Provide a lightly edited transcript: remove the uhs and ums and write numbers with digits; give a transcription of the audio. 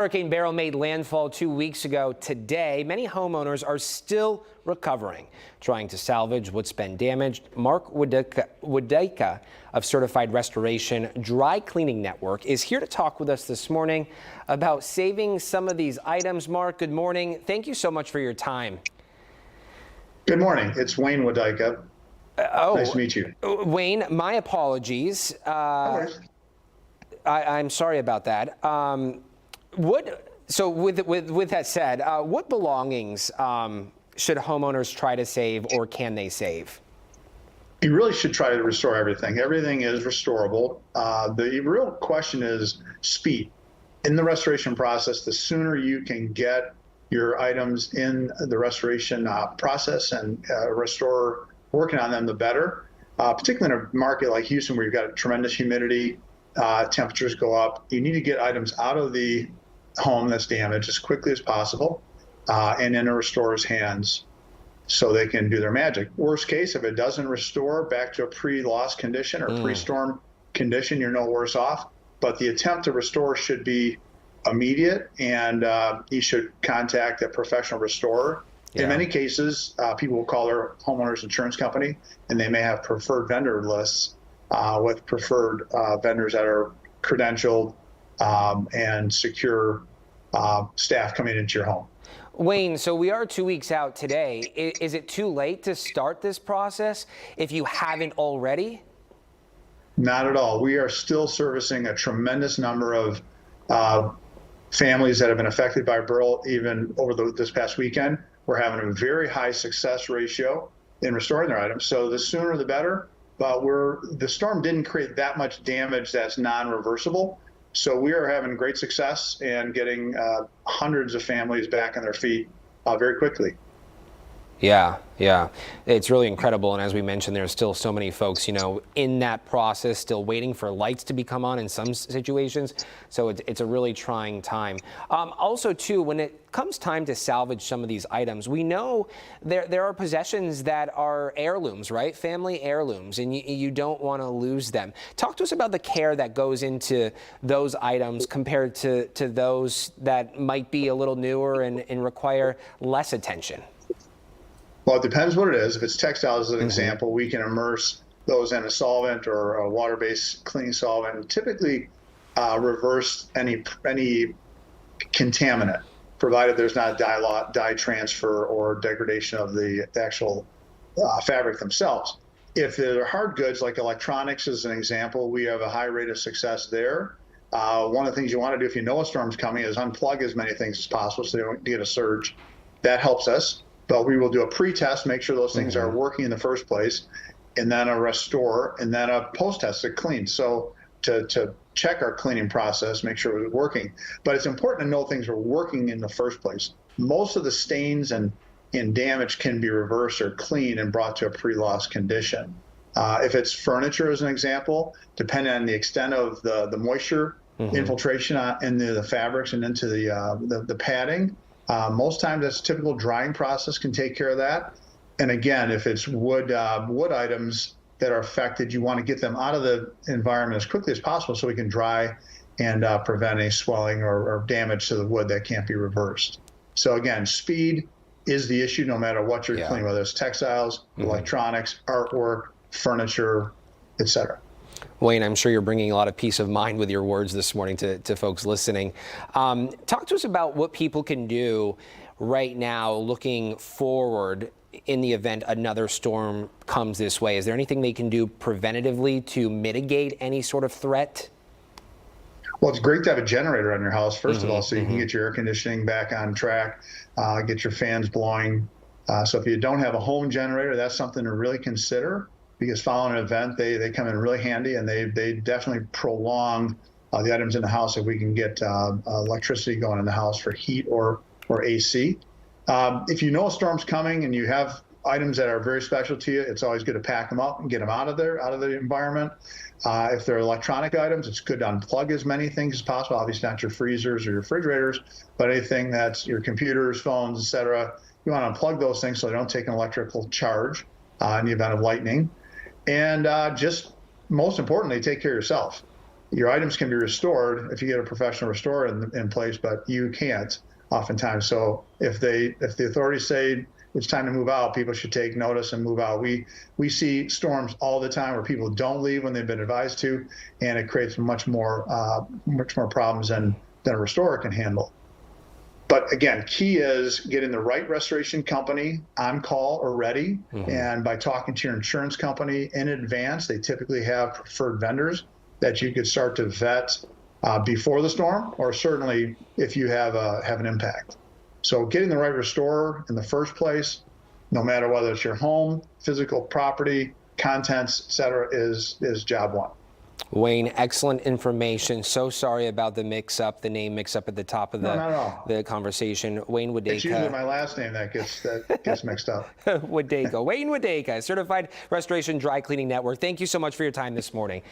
Hurricane Beryl made landfall 2 weeks ago today. Many homeowners are still recovering, trying to salvage what's been damaged. Mark Woodeka of Certified Restoration Dry Cleaning Network is here to talk with us this morning about saving some of these items. Mark, good morning. Thank you so much for your time. Good morning. It's Wayne Woodeka. Nice to meet you. Wayne, my apologies. No worries. I'm sorry about that. So with that said, what belongings should homeowners try to save, or can they save? You really should try to restore everything. Everything is restorable. The real question is speed. In the restoration process, the sooner you can get your items in the restoration process and restore working on them, the better. Particularly in a market like Houston, where you've got tremendous humidity, temperatures go up. You need to get items out of the home that's damaged as quickly as possible and in a restorer's hands so they can do their magic. Worst case, if it doesn't restore back to a pre-loss condition or pre-storm condition, you're no worse off. But the attempt to restore should be immediate, and you should contact a professional restorer. Yeah. In many cases, people will call their homeowner's insurance company, and they may have preferred vendor lists with preferred vendors that are credentialed and secure staff coming into your home. Wayne, so we are 2 weeks out today. Is it too late to start this process if you haven't already? Not at all. We are still servicing a tremendous number of families that have been affected by Beryl. Even over this past weekend, we're having a very high success ratio in restoring their items. So the sooner the better. But the storm didn't create that much damage that's non-reversible. So we are having great success and getting hundreds of families back on their feet very quickly. Yeah, it's really incredible. And as we mentioned, there's still so many folks, in that process, still waiting for lights to become on in some situations. So it's a really trying time. Also, too, when it comes time to salvage some of these items, we know there are possessions that are heirlooms, right? Family heirlooms, and you don't want to lose them. Talk to us about the care that goes into those items compared to those that might be a little newer and require less attention. Well, it depends what it is. If it's textiles, as an example, we can immerse those in a solvent or a water-based cleaning solvent, and typically reverse any contaminant, provided there's not dye transfer or degradation of the actual fabric themselves. If they're hard goods, like electronics as an example, we have a high rate of success there. One of the things you want to do if you know a storm's coming is unplug as many things as possible so they don't get a surge. That helps us. But we will do a pre-test, make sure those things are working in the first place, and then a restore, and then a post-test to clean. So to check our cleaning process, make sure it's working. But it's important to know things are working in the first place. Most of the stains and damage can be reversed or cleaned and brought to a pre-loss condition. If it's furniture, as an example, depending on the extent of the moisture infiltration into the fabrics and into the padding, most times that's a typical drying process can take care of that. And again, if it's wood items that are affected, you want to get them out of the environment as quickly as possible so we can dry and prevent any swelling or damage to the wood that can't be reversed. So again, speed is the issue no matter what you're cleaning, whether it's textiles, electronics, artwork, furniture, etc. Wayne, I'm sure you're bringing a lot of peace of mind with your words this morning to folks listening. Talk to us about what people can do right now looking forward in the event another storm comes this way. Is there anything they can do preventatively to mitigate any sort of threat? Well, it's great to have a generator on your house, first of all, so you can get your air conditioning back on track, get your fans blowing. So if you don't have a home generator, that's something to really consider, because following an event, they come in really handy, and they definitely prolong the items in the house if we can get electricity going in the house for heat or AC. If you know a storm's coming and you have items that are very special to you, it's always good to pack them up and get them out of the environment. If they're electronic items, it's good to unplug as many things as possible. Obviously not your freezers or your refrigerators, but anything that's your computers, phones, etc. You want to unplug those things so they don't take an electrical charge in the event of lightning. And just most importantly, take care of yourself. your items can be restored if you get a professional restorer in place, but you can't oftentimes. So if the authorities say it's time to move out, people should take notice and move out. We see storms all the time where people don't leave when they've been advised to, and it creates much more problems than a restorer can handle. But again, key is getting the right restoration company on call or ready. And by talking to your insurance company in advance, they typically have preferred vendors that you could start to vet before the storm, or certainly if you have an impact. So getting the right restorer in the first place, no matter whether it's your home, physical property, contents, et cetera, is job one. Wayne, excellent information. So sorry about the mix-up, the name mix-up at the top of the conversation. Wayne Wadeka. It's usually my last name that gets mixed up. Wadeka. Wayne Wadeka, Certified Restoration Dry Cleaning Network. Thank you so much for your time this morning.